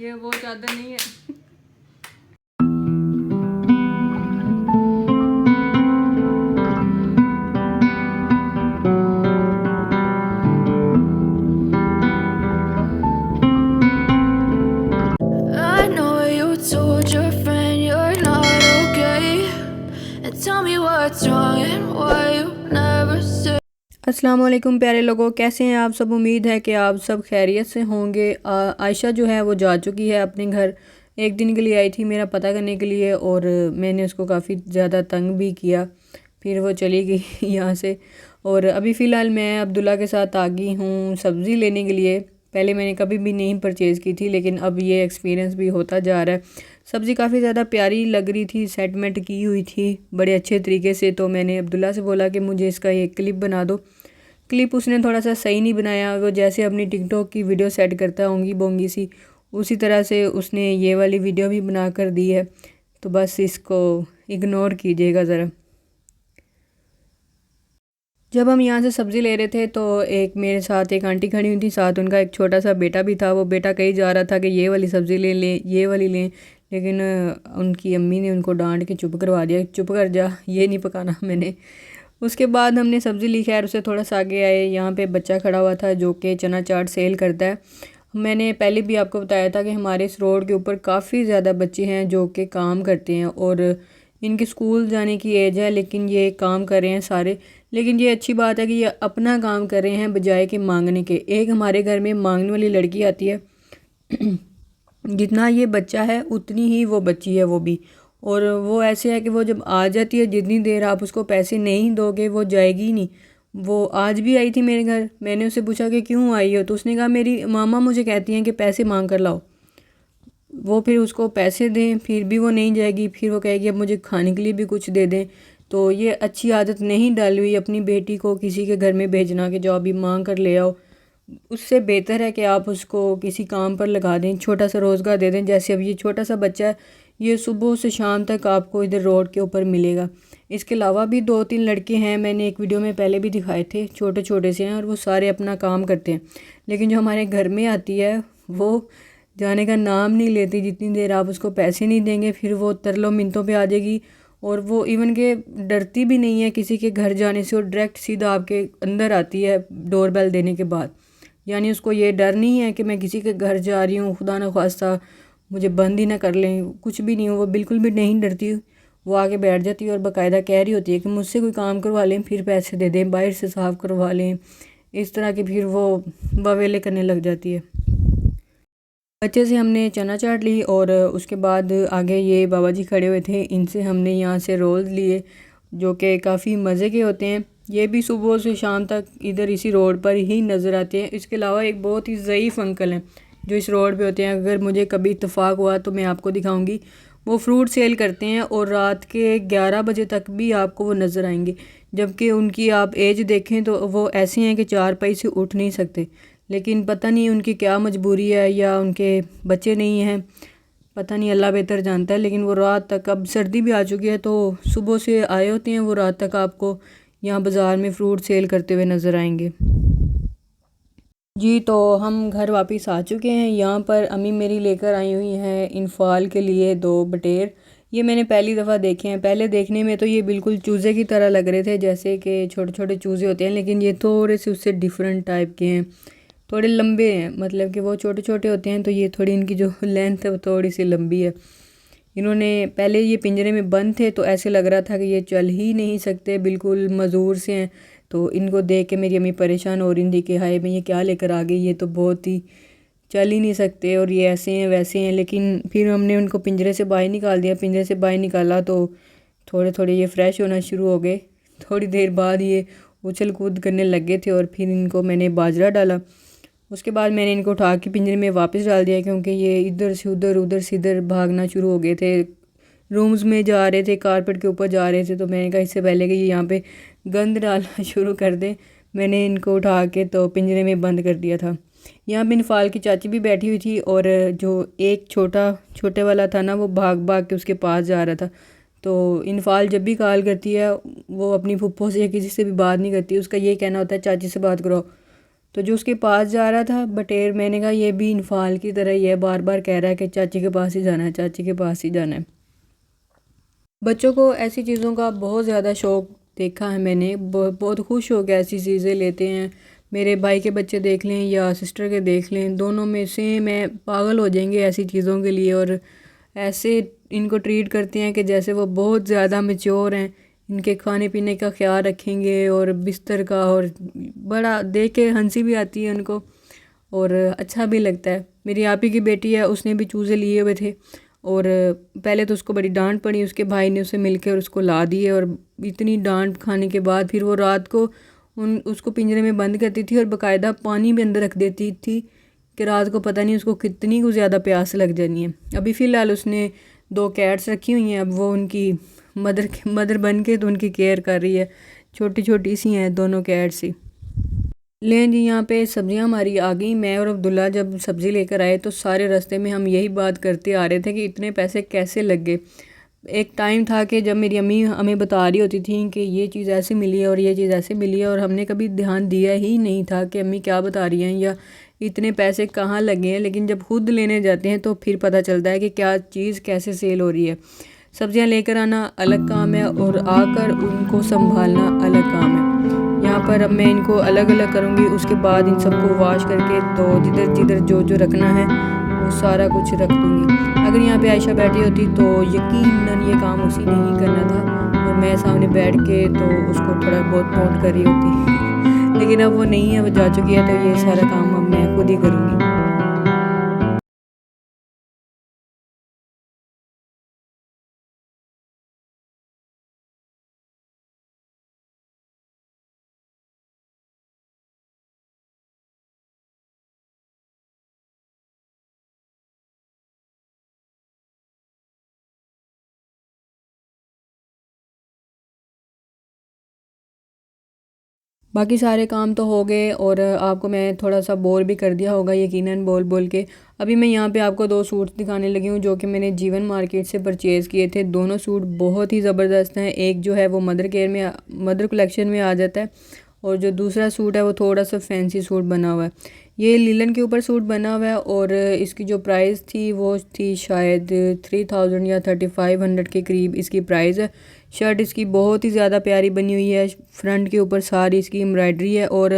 ये वो चादर नहीं है। I know you told your friend you're not okay, and tell me what's wrong and why you never said. अस्सलाम वालेकुम प्यारे लोगों, कैसे हैं आप सब। उम्मीद है कि आप सब खैरियत से होंगे। आयशा जो है वो जा चुकी है अपने घर। एक दिन के लिए आई थी मेरा पता करने के लिए, और मैंने उसको काफ़ी ज़्यादा तंग भी किया। फिर वो चली गई यहाँ से। और अभी फ़िलहाल मैं अब्दुल्ला के साथ आ गई हूँ सब्ज़ी लेने के लिए। पहले मैंने कभी भी नहीं परचेज़ की थी, लेकिन अब ये एक्सपीरियंस भी होता जा रहा है। सब्ज़ी काफ़ी ज़्यादा प्यारी लग रही थी, सेटमेंट की हुई थी बड़े अच्छे तरीके से। तो मैंने अब्दुल्ला से बोला कि मुझे इसका एक क्लिप बना दो। क्लिप उसने थोड़ा सा सही नहीं बनाया। वो जैसे अपनी टिकटॉक की वीडियो सेट करता होंगी बोंगी सी, उसी तरह से उसने ये वाली वीडियो भी बना कर दी है। तो बस इसको इग्नोर कीजिएगा ज़रा। जब हम यहाँ से सब्ज़ी ले रहे थे तो एक मेरे साथ एक आंटी खड़ी हुई थी, साथ उनका एक छोटा सा बेटा भी था। वो बेटा कहीं जा रहा था कि ये वाली सब्ज़ी ले लें, ये वाली लें, लेकिन उनकी अम्मी ने उनको डांट के चुप करवा दिया, चुप कर जा, ये नहीं पकाना मैंने। उसके बाद हमने सब्ज़ी ली। खैर उससे थोड़ा सा आगे आए, यहाँ पे बच्चा खड़ा हुआ था जो कि चना चाट सेल करता है। मैंने पहले भी आपको बताया था कि हमारे इस रोड के ऊपर काफ़ी ज़्यादा बच्चे हैं जो कि काम करते हैं, और इनके स्कूल जाने की एज है, लेकिन ये काम कर रहे हैं सारे। लेकिन ये अच्छी बात है कि ये अपना काम कर रहे हैं बजाय कि मांगने के। एक हमारे घर में मांगने वाली लड़की आती है जितना ये बच्चा है उतनी ही वो बच्ची है वो भी। और वो ऐसे है कि वो जब आ जाती है, जितनी देर आप उसको पैसे नहीं दोगे वो जाएगी ही नहीं। वो आज भी आई थी मेरे घर। मैंने उससे पूछा कि क्यों आई हो, तो उसने कहा मेरी मामा मुझे कहती हैं कि पैसे मांग कर लाओ। वो फिर उसको पैसे दें फिर भी वो नहीं जाएगी। फिर वो कहेगी अब मुझे खाने के लिए भी कुछ दे दें। तो ये अच्छी आदत नहीं डाली हुई अपनी बेटी को किसी के घर में भेजना कि जो अभी मांग कर ले आओ। उससे बेहतर है कि आप उसको किसी काम पर लगा दें, छोटा सा रोज़गार दे दें। जैसे अब ये छोटा सा बच्चा है, ये सुबह से शाम तक आपको इधर रोड के ऊपर मिलेगा। इसके अलावा भी 2-3 लड़के हैं, मैंने एक वीडियो में पहले भी दिखाए थे, छोटे छोटे से हैं और वो सारे अपना काम करते हैं। लेकिन जो हमारे घर में आती है वो जाने का नाम नहीं लेती। जितनी देर आप उसको पैसे नहीं देंगे फिर वो तरलो मिनतों पे आ जाएगी। और वो इवन के डरती भी नहीं है किसी के घर जाने से, और डायरेक्ट सीधा आपके अंदर आती है डोर बेल देने के बाद। यानी उसको ये डर नहीं है कि मैं किसी के घर जा रही हूँ, खुदा न खास्ता मुझे बंद ही ना कर लें, कुछ भी नहीं। वो बिल्कुल भी नहीं डरती। वो आके बैठ जाती है और बाकायदा कह रही होती है कि मुझसे कोई काम करवा लें फिर पैसे दे दें, बाहर से साफ़ करवा लें, इस तरह की। फिर वो बवेले करने लग जाती है। बच्चे से हमने चना चाट ली, और उसके बाद आगे ये बाबा जी खड़े हुए थे, इनसे हमने यहाँ से रोल्स लिए जो कि काफ़ी मज़े के होते हैं। ये भी सुबह से शाम तक इधर इसी रोड पर ही नज़र आते हैं। इसके अलावा एक बहुत ही ज़ईफ़ अंकल हैं जो इस रोड पे होते हैं। अगर मुझे कभी इत्तेफाक हुआ तो मैं आपको दिखाऊंगी। वो फ्रूट सेल करते हैं और रात के 11 बजे तक भी आपको वो नज़र आएंगे। जबकि उनकी आप एज देखें तो वो ऐसे हैं कि चारपाई से उठ नहीं सकते। लेकिन पता नहीं उनकी क्या मजबूरी है, या उनके बच्चे नहीं हैं, पता नहीं, अल्लाह बेहतर जानता है। लेकिन वो रात तक, अब सर्दी भी आ चुकी है तो सुबह से आए होते हैं, वो रात तक आपको यहाँ बाज़ार में फ़्रूट सेल करते हुए नज़र आएंगे। जी तो हम घर वापस आ चुके हैं। यहाँ पर अम्मी मेरी लेकर आई हुई हैं इन्फाल के लिए 2 बटेर। ये मैंने पहली दफ़ा देखे हैं। पहले देखने में तो ये बिल्कुल चूज़े की तरह लग रहे थे, जैसे कि छोटे छोटे चूज़े होते हैं, लेकिन ये थोड़े से उससे डिफरेंट टाइप के हैं। थोड़े लंबे हैं, मतलब कि वो छोटे छोटे होते हैं तो ये थोड़ी इनकी जो लेंथ है वो थोड़ी सी लंबी है। इन्होंने पहले ये पिंजरे में बंद थे तो ऐसे लग रहा था कि ये चल ही नहीं सकते, बिल्कुल मज़ूर से हैं। तो इनको देख के मेरी अम्मी परेशान हो रही थी कि हाय मैं ये क्या लेकर आ गई, ये तो बहुत ही चल ही नहीं सकते और ये ऐसे हैं वैसे हैं। लेकिन फिर हमने उनको पिंजरे से बाहर निकाल दिया। पिंजरे से बाहर निकाला तो थोड़े थोड़े ये फ्रेश होना शुरू हो गए। थोड़ी देर बाद ये उछल कूद करने लगे थे, और फिर इनको मैंने बाजरा डाला। उसके बाद मैंने इनको उठा के पिंजरे में वापस डाल दिया, क्योंकि ये इधर से उधर से इधर भागना शुरू हो गए थे। रूम्स में जा रहे थे, कारपेट के ऊपर जा रहे थे। तो मैंने कहा इससे पहले कि ये यहाँ पे गंद डालना शुरू कर दें, मैंने इनको उठा के तो पिंजरे में बंद कर दिया था। यहाँ पे इनफाल की चाची भी बैठी हुई थी, और जो एक छोटे वाला था ना, वो भाग भाग के उसके पास जा रहा था। तो इनफाल जब भी कॉल करती है वो अपनी फुप्पो से या किसी से भी बात नहीं करती। उसका ये कहना होता है चाची से बात करो। तो जो उसके पास जा रहा था बटेर, मैंने कहा ये भी इनफाल की तरह ही है, बार बार कह रहा है कि चाची के पास ही जाना है, चाची के पास ही जाना है। बच्चों को ऐसी चीज़ों का बहुत ज़्यादा शौक़ देखा है मैंने, बहुत खुश हो के ऐसी चीज़ें लेते हैं। मेरे भाई के बच्चे देख लें या सिस्टर के देख लें, दोनों में से मैं पागल हो जाएंगे ऐसी चीज़ों के लिए, और ऐसे इनको ट्रीट करते हैं कि जैसे वो बहुत ज़्यादा मैच्योर हैं। इनके खाने पीने का ख्याल रखेंगे और बिस्तर का, और बड़ा देख के हंसी भी आती है उनको और अच्छा भी लगता है। मेरी आपी की बेटी है, उसने भी चूज़े लिए हुए थे और पहले तो उसको बड़ी डांट पड़ी, उसके भाई ने उसे मिलकर उसको ला दिए, और इतनी डांट खाने के बाद फिर वो रात को उसको पिंजरे में बंद करती थी और बाकायदा पानी भी अंदर रख देती थी कि रात को पता नहीं उसको कितनी को ज़्यादा प्यास लग जानी है। अभी फ़िलहाल उसने 2 कैट्स रखी हुई हैं, अब वो उनकी मदर बन के तो उनकी केयर कर रही है। छोटी छोटी सी हैं दोनों कैट्स ही। लें जी, यहाँ पे सब्जियाँ हमारी आ गई। मैं और अब्दुल्ला जब सब्ज़ी लेकर आए तो सारे रास्ते में हम यही बात करते आ रहे थे कि इतने पैसे कैसे लग गए। एक टाइम था कि जब मेरी अम्मी हमें बता रही होती थी कि ये चीज़ ऐसे मिली है और ये चीज़ ऐसे मिली है, और हमने कभी ध्यान दिया ही नहीं था कि अम्मी क्या बता रही हैं या इतने पैसे कहाँ लगे हैं। लेकिन जब खुद लेने जाते हैं तो फिर पता चलता है कि क्या चीज़ कैसे सेल हो रही है। सब्ज़ियाँ लेकर आना अलग काम है और आकर उनको संभालना अलग काम है। यहाँ पर अब मैं इनको अलग अलग करूँगी, उसके बाद इन सबको वॉश करके तो जिधर जिधर जो जो रखना है वो सारा कुछ रख दूँगी। अगर यहाँ पे आयशा बैठी होती तो यकीनन ये काम उसी ने ही करना था और मैं सामने बैठ के तो उसको थोड़ा बहुत नोट कर रही होती लेकिन अब वो नहीं है, वो जा चुकी है, तो ये सारा काम अब मैं खुद ही करूँगी। बाकी सारे काम तो हो गए और आपको मैं थोड़ा सा बोर भी कर दिया होगा यकीनन बोल बोल के। अभी मैं यहाँ पे आपको 2 सूट्स दिखाने लगी हूँ जो कि मैंने जीवन मार्केट से परचेज़ किए थे। दोनों सूट बहुत ही ज़बरदस्त हैं। एक जो है वो मदर कलेक्शन में आ जाता है और जो दूसरा सूट है वो थोड़ा सा फैंसी सूट बना हुआ है। ये लीलन के ऊपर सूट बना हुआ है और इसकी जो प्राइस थी वो थी शायद 3000 या 3500 के करीब इसकी प्राइस है। शर्ट इसकी बहुत ही ज़्यादा प्यारी बनी हुई है, फ्रंट के ऊपर सारी इसकी एम्ब्रॉयडरी है। और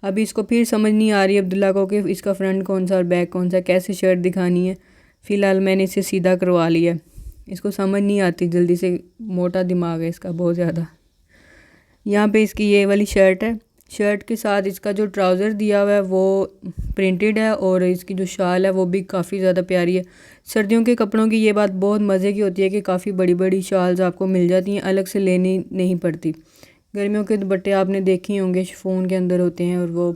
अभी इसको फिर समझ नहीं आ रही अब्दुल्ला को कि इसका फ्रंट कौन सा और बैक कौन सा, कैसे शर्ट दिखानी है। फ़िलहाल मैंने इसे सीधा करवा लिया, इसको समझ नहीं आती जल्दी से, मोटा दिमाग है इसका बहुत ज़्यादा। यहाँ पे इसकी ये वाली शर्ट है, शर्ट के साथ इसका जो ट्राउज़र दिया हुआ है वो प्रिंटेड है और इसकी जो शाल है वो भी काफ़ी ज़्यादा प्यारी है। सर्दियों के कपड़ों की ये बात बहुत मज़े की होती है कि काफ़ी बड़ी बड़ी शाल्स आपको मिल जाती हैं, अलग से लेनी नहीं पड़ती। गर्मियों के दुपट्टे आपने देखे होंगे शिफॉन के अंदर होते हैं और वो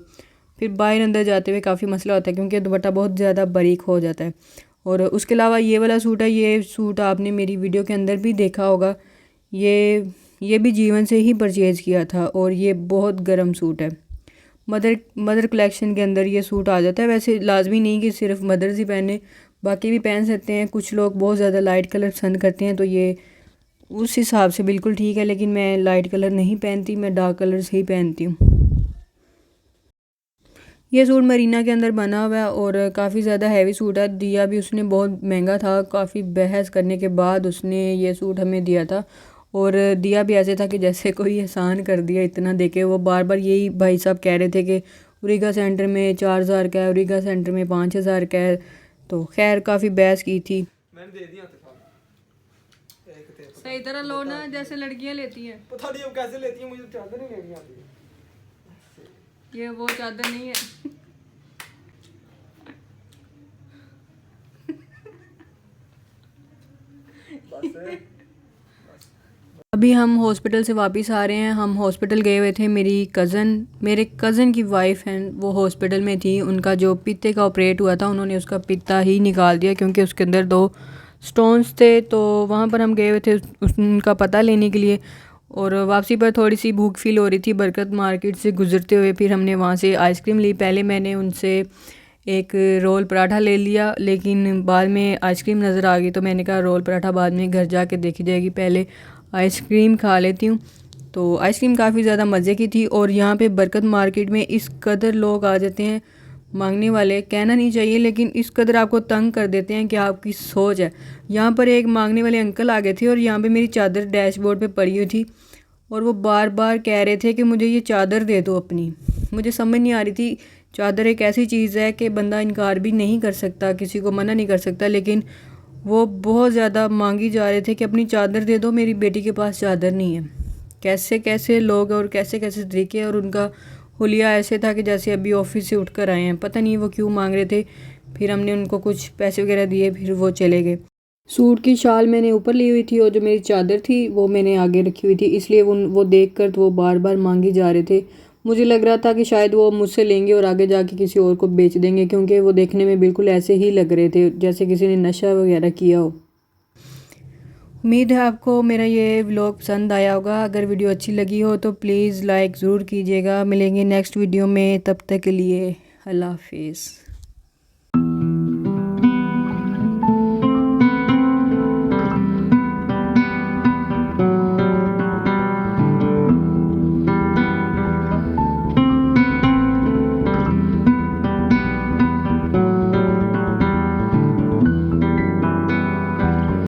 फिर बाहर अंदर जाते हुए काफ़ी मसला होता है क्योंकि दुपट्टा बहुत ज़्यादा बारीक हो जाता है। और उसके अलावा ये वाला सूट है, ये सूट आपने मेरी वीडियो के अंदर भी देखा होगा। ये भी जीवन से ही परचेज़ किया था और ये बहुत गर्म सूट है। मदर कलेक्शन के अंदर ये सूट आ जाता है। वैसे लाजमी नहीं कि सिर्फ मदर्स ही पहने, बाकी भी पहन सकते हैं। कुछ लोग बहुत ज़्यादा लाइट कलर पसंद करते हैं तो ये उस हिसाब से बिल्कुल ठीक है, लेकिन मैं लाइट कलर नहीं पहनती, मैं डार्क कलर्स ही पहनती हूँ। ये सूट मरीना के अंदर बना हुआ है और काफ़ी ज़्यादा हैवी सूट है। दिया भी उसने बहुत महंगा था, काफ़ी बहस करने के बाद उसने ये सूट हमें दिया था और दिया भी ऐसे था कि जैसे कोई एहसान कर दिया इतना देके। वो बार बार यही भाई साहब कह रहे थे कि उरीगा सेंटर में 4000 का है, उरीगा सेंटर में 5000 का है। तो खैर काफ़ी बहस की थी। मैंने दे दिया सही तरह लो ना, जैसे लड़कियां लेती हैं। पता नहीं अब कैसे लेती हैं, मुझे चादर नहीं लेनी आती। ये वो चादर नहीं है। अभी हम हॉस्पिटल से वापस आ रहे हैं। हम हॉस्पिटल गए हुए थे, मेरे कज़न की वाइफ हैं वो हॉस्पिटल में थी। उनका जो पित्ते का ऑपरेट हुआ था उन्होंने उसका पित्ता ही निकाल दिया क्योंकि उसके अंदर 2 स्टोन्स थे। तो वहाँ पर हम गए हुए थे उनका पता लेने के लिए और वापसी पर थोड़ी सी भूख फील हो रही थी बरकत मार्केट से गुजरते हुए। फिर हमने वहाँ से आइसक्रीम ली। पहले मैंने उनसे एक रोल पराठा ले लिया लेकिन बाद में आइसक्रीम नज़र आ गई तो मैंने कहा रोल पराठा बाद में घर जाके देखी जाएगी, पहले आइसक्रीम खा लेती हूँ। तो आइसक्रीम काफ़ी ज़्यादा मज़े की थी। और यहाँ पे बरकत मार्केट में इस कदर लोग आ जाते हैं मांगने वाले, कहना नहीं चाहिए, लेकिन इस कदर आपको तंग कर देते हैं कि आपकी सोच है। यहाँ पर एक मांगने वाले अंकल आ गए थे और यहाँ पे मेरी चादर डैशबोर्ड पे पड़ी हुई थी और वो बार बार कह रहे थे कि मुझे ये चादर दे दो अपनी। मुझे समझ नहीं आ रही थी, चादर एक ऐसी चीज़ है कि बंदा इनकार भी नहीं कर सकता, किसी को मना नहीं कर सकता, लेकिन वो बहुत ज़्यादा मांगी जा रहे थे कि अपनी चादर दे दो, मेरी बेटी के पास चादर नहीं है। कैसे कैसे लोग और कैसे कैसे तरीके, और उनका हुलिया ऐसे था कि जैसे अभी ऑफिस से उठकर आए हैं, पता नहीं वो क्यों मांग रहे थे। फिर हमने उनको कुछ पैसे वगैरह दिए, फिर वो चले गए। सूट की शाल मैंने ऊपर ली हुई थी और जो मेरी चादर थी वो मैंने आगे रखी हुई थी, इसलिए वो देख कर तो वो बार बार मांगी जा रहे थे। मुझे लग रहा था कि शायद वो मुझसे लेंगे और आगे जाके किसी और को बेच देंगे, क्योंकि वो देखने में बिल्कुल ऐसे ही लग रहे थे जैसे किसी ने नशा वगैरह किया हो। उम्मीद है आपको मेरा ये व्लॉग पसंद आया होगा। अगर वीडियो अच्छी लगी हो तो प्लीज़ लाइक ज़रूर कीजिएगा। मिलेंगे नेक्स्ट वीडियो में, तब तक के लिए अल्लाह हाफिज़।